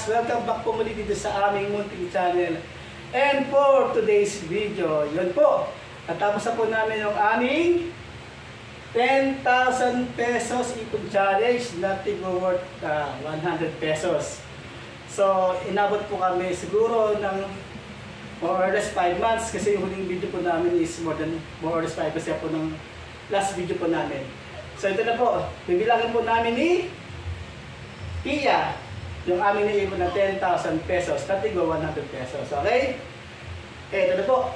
Vlogs! Welcome back po muli dito sa aming munting channel. And for today's video, yun po, natapos na po namin yung aming 10,000 pesos ipon challenge na tigo worth 100 pesos. So, inabot po kami siguro ng more or less 5 months kasi yung huling video po namin is more or less 5 kasi po ng last video po namin. So, ito na po, bibilangin po namin ni Pia yung aming naipon na 10,000 pesos, katigo 100 pesos, okay? Ito na po.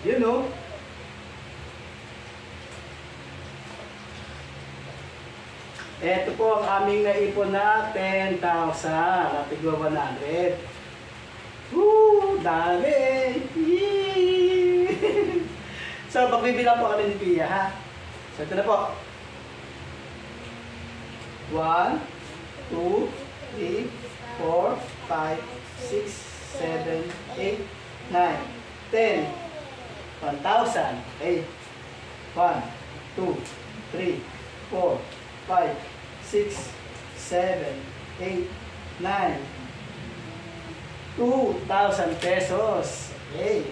You know. Ito po ang aming naipon na 10,000, katigo 100. Woo! Dami! Yee! So, magbibilang po kami ni Pia, ha? So, ito na po. 1, 2, 3, 4, 5, 6, 7, 8, 9, 10, 1,000. Okay. 1, 2, 3, 4, 5, 6, 7, 8, 9, 2,000 pesos. Okay.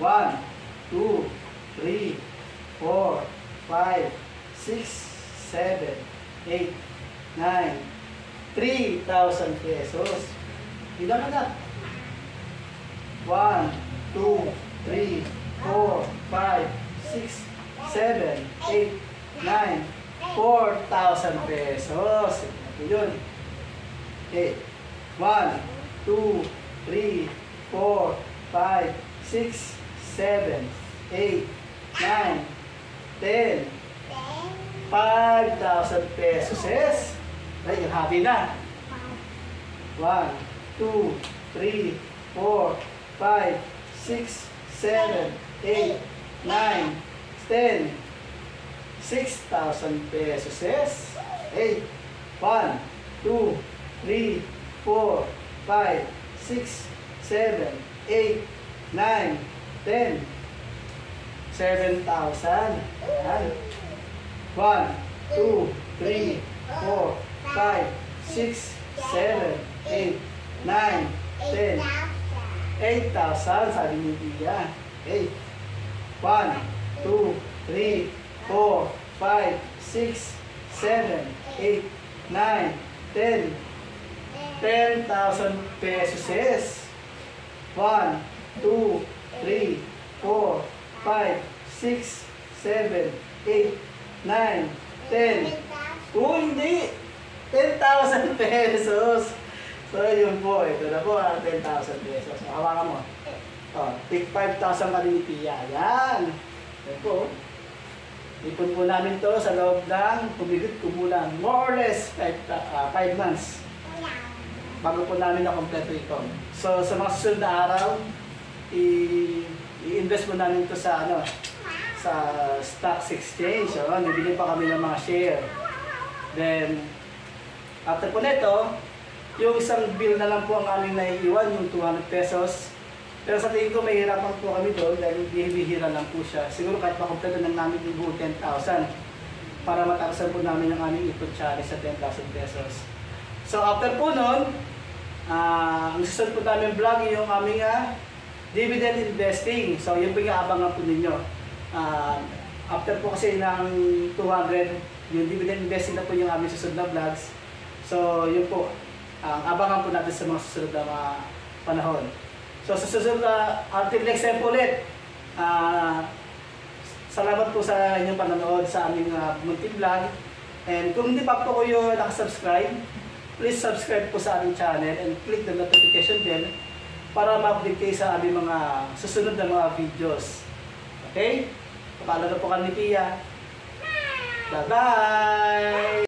1, 2, 3, 4, 5, 6, 7, 8, 9, 3,000 pesos. Bilang ka na. 1, 2, 3, 4, 5, 6, 7, 8, 9, 4,000 pesos. Ito yun. Okay. 1, 2, 3, 4, 5, 6, 7, 8, 9, 10, 5,000 pesos is. Ay, yung happy na. 1, 2, 3, 4, 5, 6, 7, 8, 9, 10, 6,000 pesos is. 8, 1, 2, 3, 4, 5, 6, 7, 8, 9, 10, 7,000. Ayan. 1, 2, 3, 4, 5, 6, 7, 8, 9, 10, 8,000, sabi ni Pia. 8, 1, 2, 3, 4, 5, 6, 7, 8, 9, 10, 10,000 pesos is. 1, 2, 3, 4, 5, 6, 7, 8, 9, 10. Hindi! 10,000 pesos. So, yun po. Ito na po ang 10,000 pesos. Hawakan mo. Take 5,000 kami ni Pia. Yan. Yan po. Ipon po namin to sa loob ng kumulang more or less 5 months. Bago po namin na kompleto ito. So, sa mga susunod na araw, i-invest po namin ito sa sa stocks exchange. So, nabili pa kami ng mga share. Then, after po nito, yung isang bill na lang po ang aming naiiwan, yung 200 pesos. Pero sa tingin ko, may hirapan po kami doon dahil bihira lang po siya. Siguro kahit makompleto ng namin yung buong 10,000 para matakasan po namin ang aming ipon challenge sa 10,000 pesos. So, after po nun, ang susunod po namin vlog yung aming dividend investing. So, yun po yung abangan po ninyo. After po kasi ng 200, yung dividend investing na po yung aming susunod na vlogs. So, yun po, abangan po natin sa mga susunod na mga panahon. So, sa susunod na, until next time po ulit, salamat po sa inyong panonood sa aming munting vlog. And kung hindi pa po kayo nakasubscribe, please subscribe po sa aming channel and click the notification bell para ma-update kayo sa aming mga susunod na mga videos. Okay? Papalo na po kami ni Pia. Bye-bye!